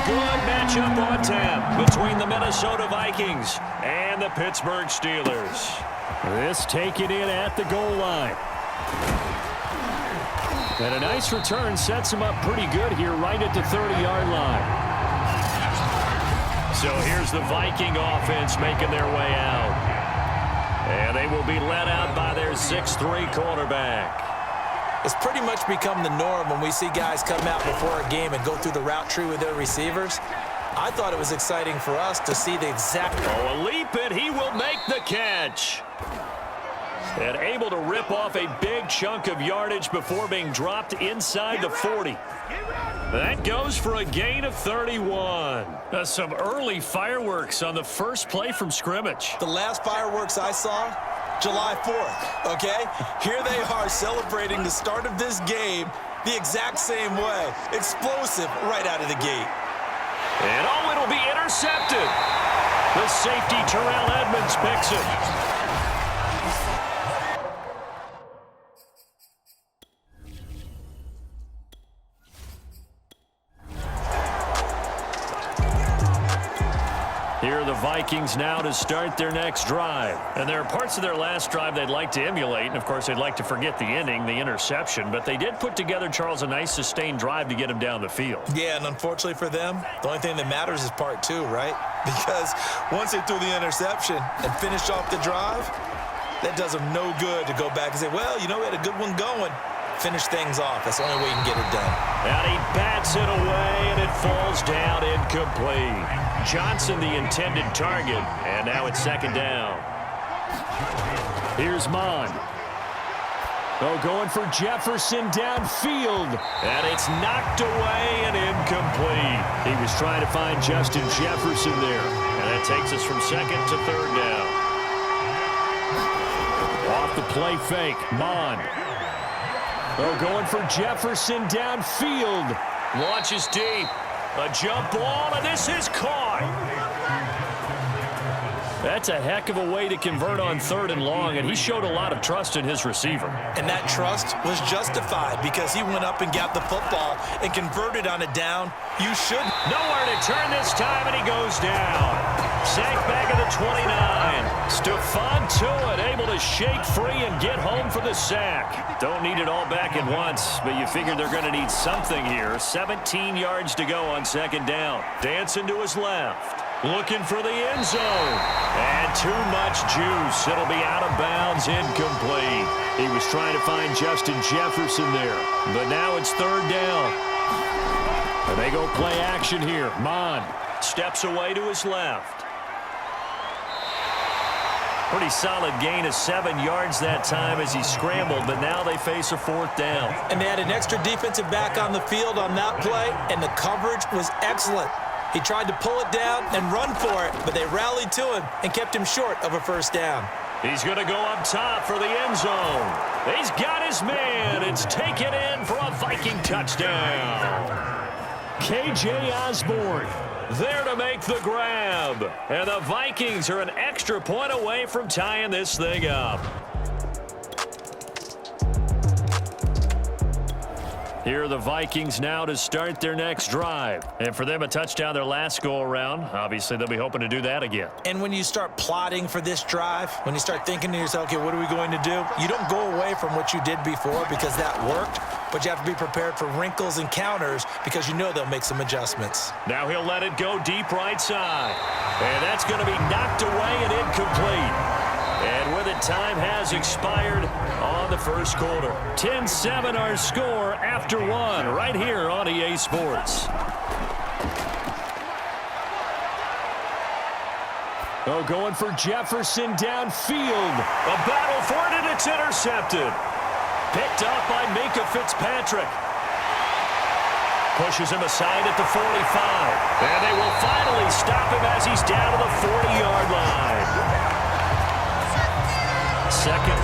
good matchup on tap between the Minnesota Vikings and the Pittsburgh Steelers. This taken in at the goal line. And a nice return sets him up pretty good here right at the 30-yard line. So here's the Viking offense making their way out. And they will be led out by their 6'3" quarterback. It's pretty much become the norm when we see guys come out before a game and go through the route tree with their receivers. I thought it was exciting for us to see the exact... Oh, a leap, and he will make the catch. And able to rip off a big chunk of yardage before being dropped inside the 40. That goes for a gain of 31. Some early fireworks on the first play from scrimmage. The last fireworks I saw, July 4th, okay? Here they are celebrating the start of this game the exact same way. Explosive right out of the gate. And oh, it'll be intercepted. The safety, Terrell Edmonds, picks it. Here are the Vikings now to start their next drive. And there are parts of their last drive they'd like to emulate. And, of course, they'd like to forget the ending, the interception. But they did put together, Charles, a nice sustained drive to get him down the field. Yeah, and unfortunately for them, the only thing that matters is part two, right? Because once they threw the interception and finished off the drive, that does them no good to go back and say, well, you know, we had a good one going. Finish things off. That's the only way you can get it done. And he bats it away, and it falls down incomplete. Johnson, the intended target, and now it's second down. Here's Mond. Oh, going for Jefferson downfield. And it's knocked away and incomplete. He was trying to find Justin Jefferson there. And that takes us from second to third down. Off the play fake, Mond. Oh, going for Jefferson downfield. Launches deep. A jump ball, and this is caught. That's a heck of a way to convert on third and long, and he showed a lot of trust in his receiver. And that trust was justified because he went up and got the football and converted on a down. You should. Nowhere to turn this time, and he goes down. Sacked back at the 29. Stephon Tuitt able to shake free and get home for the sack. Don't need it all back at once, but you figure they're going to need something here. 17 yards to go on second down. Dancing to his left. Looking for the end zone. And too much juice. It'll be out of bounds, incomplete. He was trying to find Justin Jefferson there. But now it's third down. And they go play action here. Mond steps away to his left. Pretty solid gain of 7 yards that time as he scrambled, but now they face a fourth down. And they had an extra defensive back on the field on that play, and the coverage was excellent. He tried to pull it down and run for it, but they rallied to him and kept him short of a first down. He's going to go up top for the end zone. He's got his man. It's taken in for a Viking touchdown. K.J. Osborne there to make the grab. And the Vikings are an extra point away from tying this thing up. Here are the Vikings now to start their next drive. And for them, a touchdown their last go-around. Obviously, they'll be hoping to do that again. And when you start plotting for this drive, when you start thinking to yourself, okay, what are we going to do? You don't go away from what you did before because that worked, but you have to be prepared for wrinkles and counters because you know they'll make some adjustments. Now he'll let it go deep right side. And that's going to be knocked away and incomplete. And with it, time has expired on the first quarter. 10-7 our score after one right here on EA Sports. Oh, going for Jefferson downfield. A battle for it, and it's intercepted. Picked up by Minkah Fitzpatrick. Pushes him aside at the 45. And they will finally stop him as he's down to the 40-yard line. Second.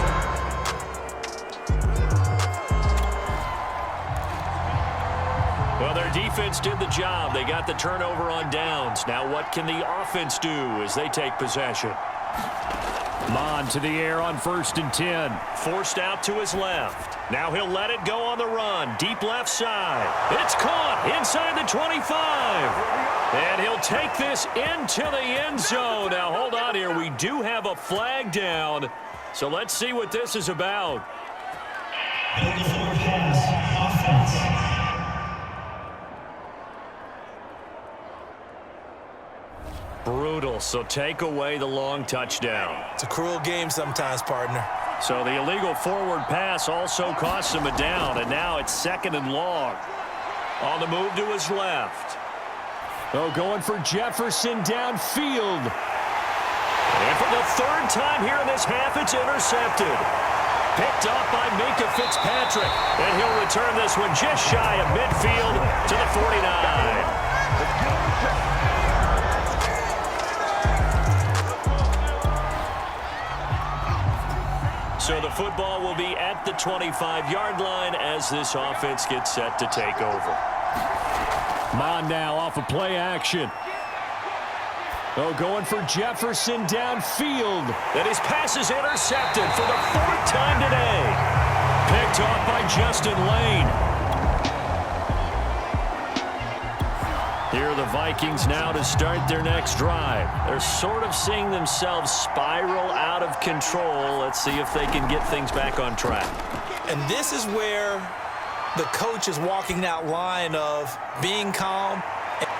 Well, their defense did the job. They got the turnover on downs. Now what can the offense do as they take possession? Mond to the air on 1st and 10. Forced out to his left. Now he'll let it go on the run. Deep left side. It's caught inside the 25. And he'll take this into the end zone. Now, hold on here. We do have a flag down. So let's see what this is about. Brutal, so take away the long touchdown. It's a cruel game sometimes, partner. So the illegal forward pass also costs him a down, and now it's 2nd and long. On the move to his left. Oh, going for Jefferson downfield. And for the 3rd time here in this half, it's intercepted. Picked off by Minkah Fitzpatrick. And he'll return this one just shy of midfield to the 49. So the football will be at the 25-yard line as this offense gets set to take over. Mon now off of play action. Oh, going for Jefferson downfield. And his pass is intercepted for the 4th time today. Picked off by Justin Lane. Here are the Vikings now to start their next drive. They're sort of seeing themselves spiral out of control. Let's see if they can get things back on track. And this is where the coach is walking that line of being calm.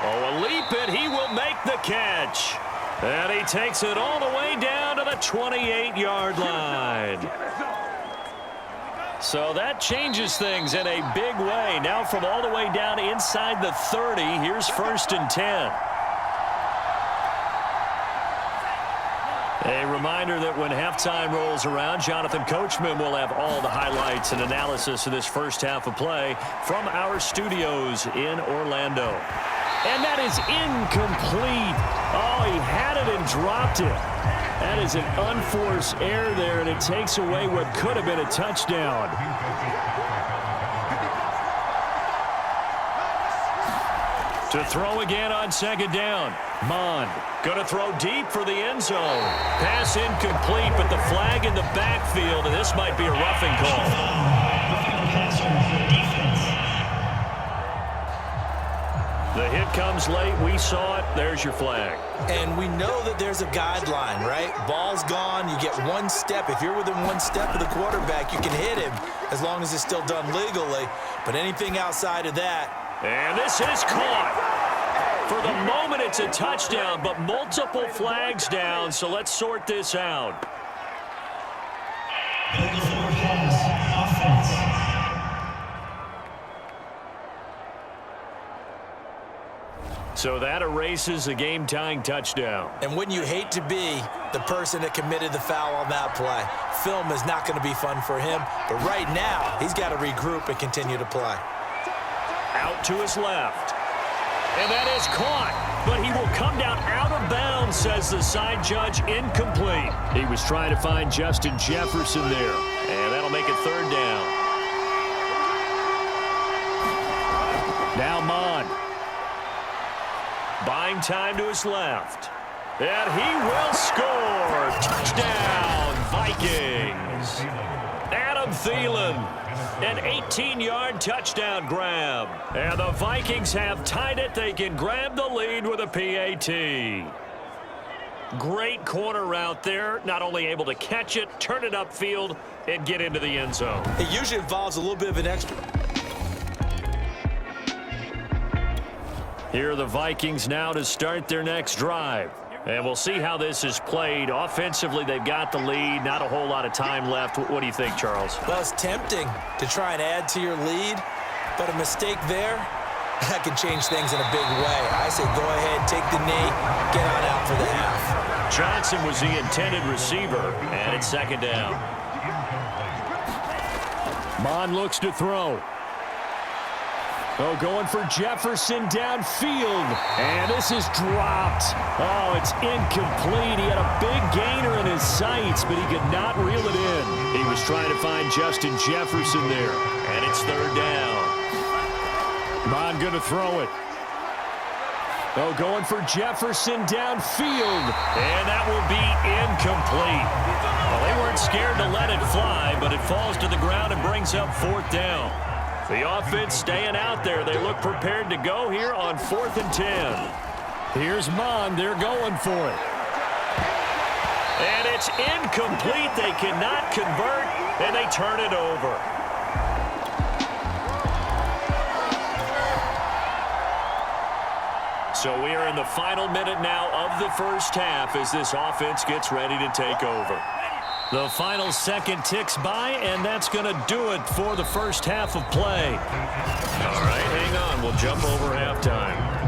Oh, a leap, and he will make the catch. And he takes it all the way down to the 28-yard line. So that changes things in a big way. Now from all the way down inside the 30, here's 1st and 10. A reminder that when halftime rolls around, Jonathan Coachman will have all the highlights and analysis of this first half of play from our studios in Orlando. And that is incomplete. Oh, he had it and dropped it. That is an unforced error there, and it takes away what could have been a touchdown. To throw again on 2nd down. Mon going to throw deep for the end zone. Pass incomplete, but the flag in the backfield, and this might be a roughing call. The hit comes late. We saw it. There's your flag. And we know that there's a guideline, right? Ball's gone. You get 1 step. If you're within 1 step of the quarterback, you can hit him as long as it's still done legally. But anything outside of that. And this is caught. For the moment, it's a touchdown, but multiple flags down. So let's sort this out. So that erases a game-tying touchdown. And wouldn't you hate to be the person that committed the foul on that play? Film is not going to be fun for him, but right now he's got to regroup and continue to play. Out to his left. And that is caught, but he will come down out of bounds, says the side judge. Incomplete. He was trying to find Justin Jefferson there, and that'll make it 3rd down. Now Mon. Buying time to his left. And he will score. Touchdown, Vikings. Adam Thielen. An 18-yard touchdown grab. And the Vikings have tied it. They can grab the lead with a PAT. Great corner route there. Not only able to catch it, turn it upfield, and get into the end zone. It usually involves a little bit of an extra. Here are the Vikings now to start their next drive. And we'll see how this is played. Offensively, they've got the lead. Not a whole lot of time left. What do you think, Charles? Well, it's tempting to try and add to your lead, but a mistake there, that can change things in a big way. I say go ahead, take the knee, get on out for the half. Johnson was the intended receiver, and it's 2nd down. Mon looks to throw. Oh, going for Jefferson downfield. And this is dropped. Oh, it's incomplete. He had a big gainer in his sights, but he could not reel it in. He was trying to find Justin Jefferson there. And it's 3rd down. Mon going to throw it. Oh, going for Jefferson downfield. And that will be incomplete. Well, they weren't scared to let it fly, but it falls to the ground and brings up 4th down. The offense staying out there. They look prepared to go here on 4th and 10. Here's Mon. They're going for it. And it's incomplete. They cannot convert, and they turn it over. So we are in the final minute now of the first half as this offense gets ready to take over. The final second ticks by, and that's going to do it for the first half of play. All right, hang on. We'll jump over halftime.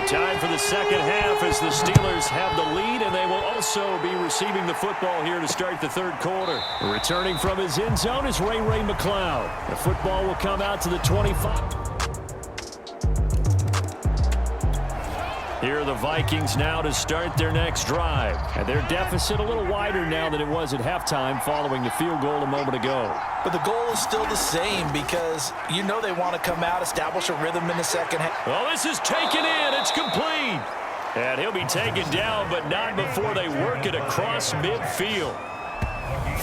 Time for the second half as the Steelers have the lead, and they will also be receiving the football here to start the third quarter. Returning from his end zone is Ray McLeod. The football will come out to the 25. Here are the Vikings now to start their next drive. And their deficit a little wider now than it was at halftime following the field goal a moment ago. But the goal is still the same because you know they want to come out, establish a rhythm in the second half. Well, this is taken in. It's complete. And he'll be taken down, but not before they work it across midfield.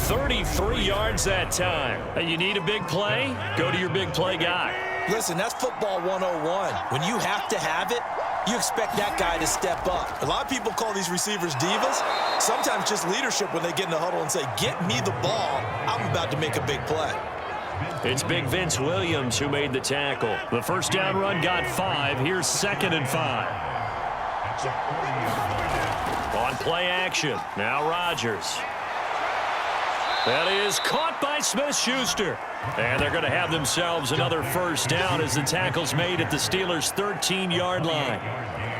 33 yards that time. And you need a big play? Go to your big play guy. Listen, that's football 101. When you have to have it, you expect that guy to step up. A lot of people call these receivers divas. Sometimes just leadership when they get in the huddle and say, get me the ball. I'm about to make a big play. It's Big Vince Williams who made the tackle. The first down run got 5. Here's 2nd and 5. On play action. Now Rodgers. That is caught by Smith-Schuster. And they're going to have themselves another first down as the tackle's made at the Steelers' 13-yard line.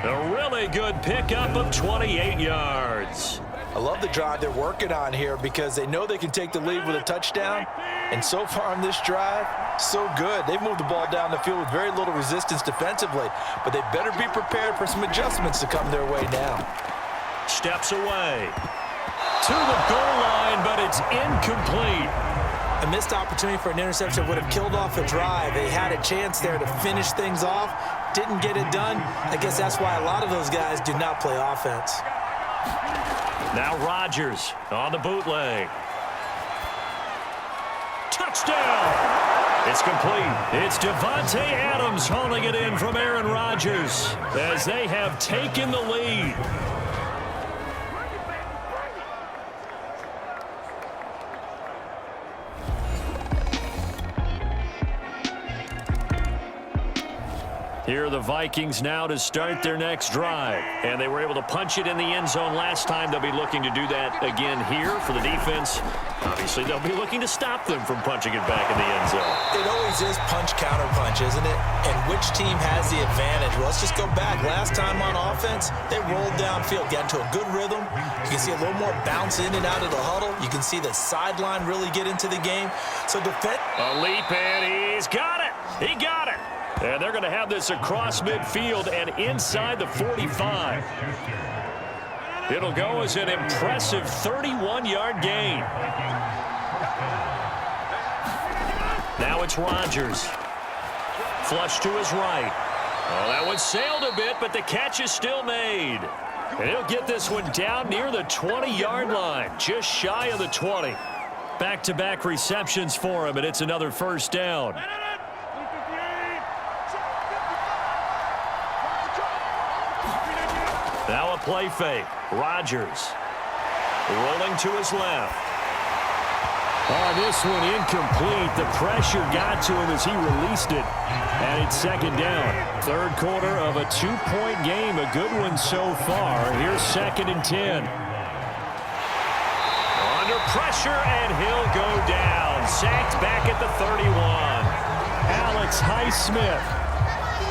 A really good pickup of 28 yards. I love the drive they're working on here because they know they can take the lead with a touchdown. And so far on this drive, so good. They've moved the ball down the field with very little resistance defensively. But they better be prepared for some adjustments to come their way now. Steps away to the goal line, but it's incomplete. A missed opportunity for an interception would have killed off a drive. They had a chance there to finish things off. Didn't get it done. I guess that's why a lot of those guys do not play offense. Now Rodgers on the bootleg. Touchdown! It's complete. It's Davante Adams hauling it in from Aaron Rodgers as they have taken the lead. Here are the Vikings now to start their next drive. And they were able to punch it in the end zone last time. They'll be looking to do that again here for the defense. Obviously, they'll be looking to stop them from punching it back in the end zone. It always is punch-counter-punch, isn't it? And which team has the advantage? Well, let's just go back. Last time on offense, they rolled downfield, got into a good rhythm. You can see a little more bounce in and out of the huddle. You can see the sideline really get into the game. So defense. A leap, and he's got it. He got it. And they're going to have this across midfield and inside the 45. It'll go as an impressive 31-yard gain. Now it's Rodgers. Flush to his right. Oh, that one sailed a bit, but the catch is still made. And he'll get this one down near the 20-yard line, just shy of the 20. Back-to-back receptions for him, and it's another first down. Now a play fake. Rodgers rolling to his left. Oh, this one incomplete. The pressure got to him as he released it. And it's second down. Third quarter of a two-point game. A good one so far. Here's 2nd and 10. Under pressure, and he'll go down. Sacked back at the 31. Alex Highsmith.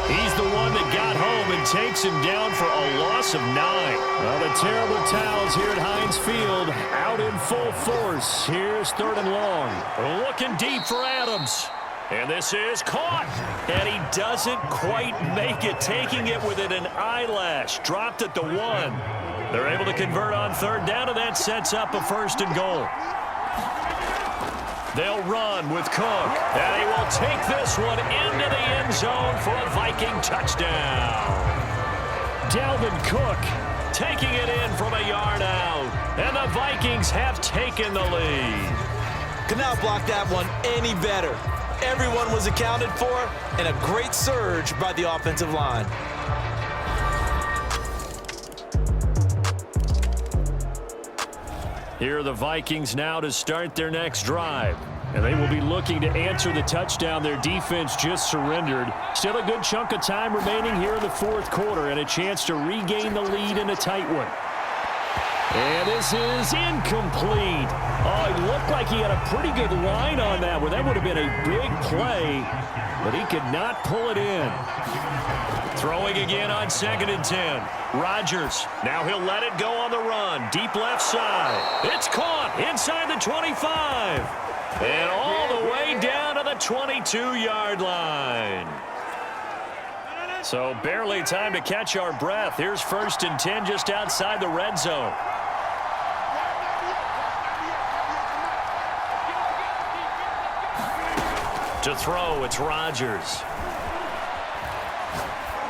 He's the one that got home and takes him down for a loss of 9. Well, the terrible towels here at Heinz Field out in full force. Here's 3rd and long. Looking deep for Adams. And this is caught. And he doesn't quite make it, taking it within an eyelash. Dropped at the 1. They're able to convert on 3rd down, and that sets up a 1st and goal. They'll run with Cook, and he will take this one into the end zone for a Viking touchdown. Dalvin Cook taking it in from a yard out, and the Vikings have taken the lead. Could not block that one any better. Everyone was accounted for, and a great surge by the offensive line. Here are the Vikings now to start their next drive. And they will be looking to answer the touchdown their defense just surrendered. Still a good chunk of time remaining here in the 4th quarter and a chance to regain the lead in a tight one. And this is incomplete. Oh, it looked like he had a pretty good line on that one. That would have been a big play, but he could not pull it in. Throwing again on 2nd and 10. Rodgers. Now he'll let it go on the run. Deep left side. It's caught inside the 25. And all the way down to the 22-yard line. So barely time to catch our breath. Here's 1st and 10 just outside the red zone. To throw, it's Rodgers.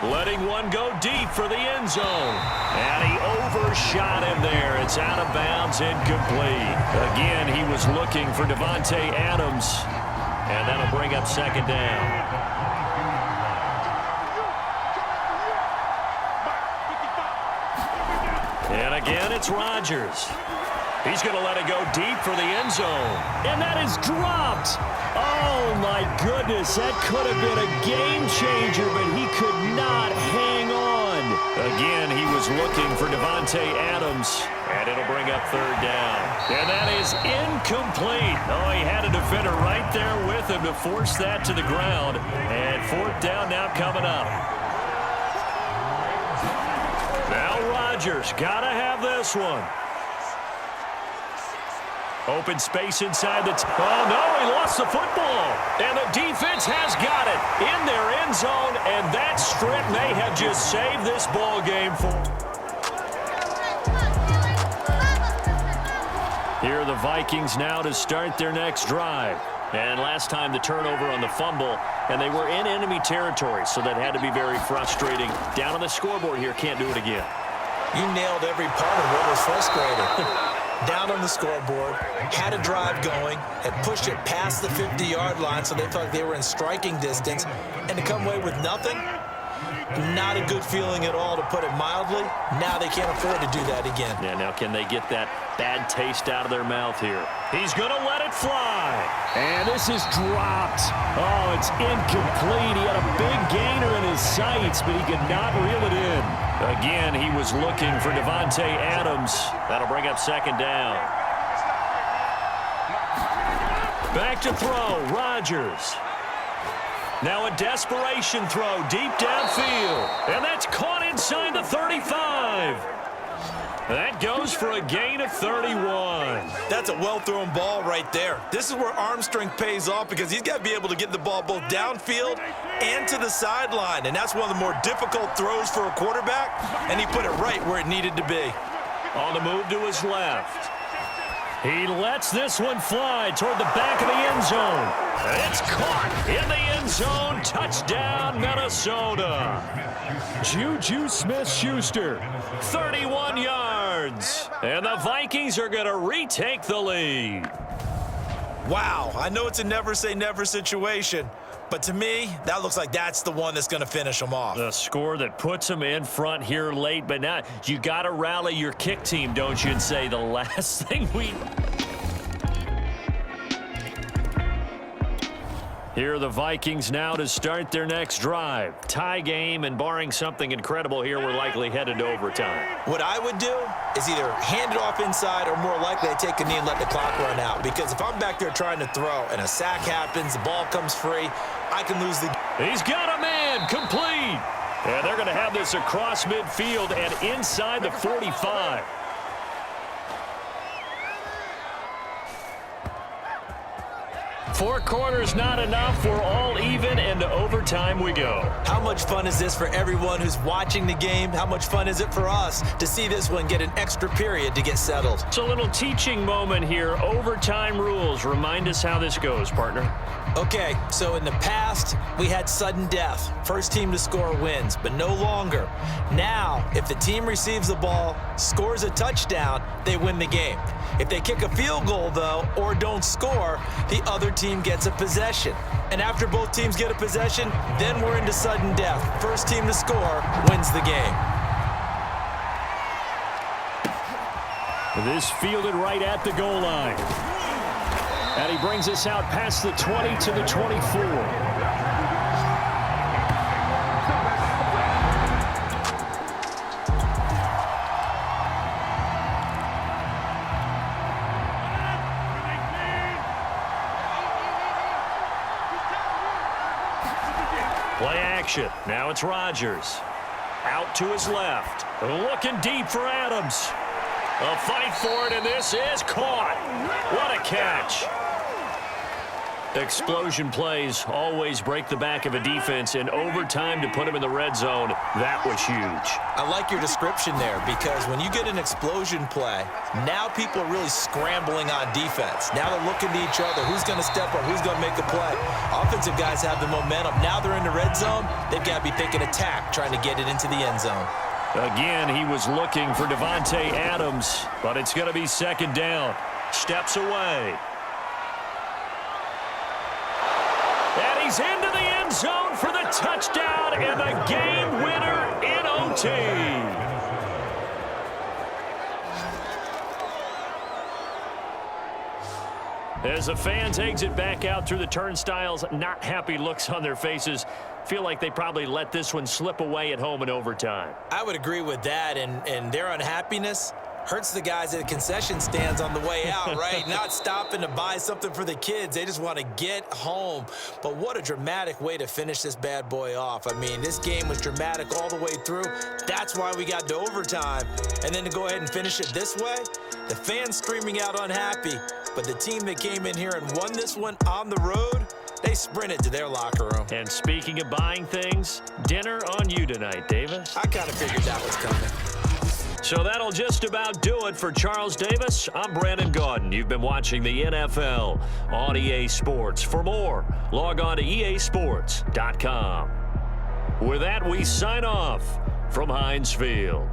Letting one go deep for the end zone. And he overshot him there. It's out of bounds, incomplete. Again, he was looking for Davante Adams. And that'll bring up 2nd down. And again, it's Rodgers. He's going to let it go deep for the end zone. And that is dropped. Oh, my goodness. That could have been a game changer, but he could not hang on. Again, he was looking for Davante Adams, and it'll bring up 3rd down. And that is incomplete. Oh, he had a defender right there with him to force that to the ground. And 4th down now coming up. Now Rodgers, got to have this one. Open space inside the... Oh, no, he lost the football. And the defense has got it in their end zone, and that strip may have just saved this ball game for... Here are the Vikings now to start their next drive. And last time the turnover on the fumble, and they were in enemy territory, so that had to be very frustrating. Down on the scoreboard here, can't do it again. You nailed every part of what was frustrating. Down on the scoreboard, had a drive going, had pushed it past the 50-yard line so they felt like they were in striking distance, and to come away with nothing, not a good feeling at all, to put it mildly. Now they can't afford to do that again. Yeah, now can they get that bad taste out of their mouth here? He's going to let it fly. And this is dropped. Oh, it's incomplete. He had a big gainer in his sights, but he could not reel it in. Again, he was looking for Davante Adams. That'll bring up second down. Back to throw, Rodgers. Now a desperation throw deep downfield. And that's caught inside the 35. That goes for a gain of 31. That's a well-thrown ball right there. This is where arm strength pays off, because he's got to be able to get the ball both downfield and to the sideline. And that's one of the more difficult throws for a quarterback, and he put it right where it needed to be. On the move to his left. He lets this one fly toward the back of the end zone. It's caught in the end zone. Touchdown, Minnesota. Juju Smith-Schuster, 31 yards. And the Vikings are going to retake the lead. Wow, I know it's a never-say-never situation, but to me, that looks like that's the one that's going to finish them off. The score that puts them in front here late, but now you got to rally your kick team, don't you, and say the last thing we... Here are the Vikings now to start their next drive. Tie game, and barring something incredible here, we're likely headed to overtime. What I would do is either hand it off inside, or more likely I take a knee and let the clock run out. Because if I'm back there trying to throw and a sack happens, the ball comes free, I can lose the game. He's got a man, complete. And they're going to have this across midfield and inside the 45. Four quarters not enough. We're all even, and to overtime we go. How much fun is this for everyone who's watching the game? How much fun is it for us to see this one get an extra period to get settled? It's a little teaching moment here. Overtime rules. Remind us how this goes, partner. Okay, so in the past, we had sudden death. First team to score wins, but no longer. Now, if the team receives the ball, scores a touchdown, they win the game. If they kick a field goal, though, or don't score, the other team gets a possession. And after both teams get a possession, then we're into sudden death. First team to score wins the game. This fielded right at the goal line. And he brings us out past the 20 to the 24. Play action. Now it's Rodgers. Out to his left. Looking deep for Adams. A fight for it, and this is caught. What a catch. Explosion plays always break the back of a defense, and overtime to put him in the red zone, that was huge. I like your description there, because when you get an explosion play, now people are really scrambling on defense. Now they're looking to each other. Who's going to step up? Who's going to make a play? Offensive guys have the momentum. Now they're in the red zone. They've got to be thinking attack, trying to get it into the end zone. Again, he was looking for Davante Adams, but it's going to be second down. Steps away. And he's into the end zone for the touchdown and the game winner in OT. As the fans exit back out through the turnstiles, not happy looks on their faces. Feel like they probably let this one slip away at home in overtime. I would agree with that, and their unhappiness hurts the guys at the concession stands on the way out, right? Not stopping to buy something for the kids. They just want to get home. But what a dramatic way to finish this bad boy off. I mean, this game was dramatic all the way through. That's why we got to overtime. And then to go ahead and finish it this way, the fans screaming out unhappy. But the team that came in here and won this one on the road, they sprinted to their locker room. And speaking of buying things, dinner on you tonight, Davis. I kind of figured that was coming. So that'll just about do it for Charles Davis. I'm Brandon Gaudin. You've been watching the NFL on EA Sports. For more, log on to easports.com. With that, we sign off from Heinz Field.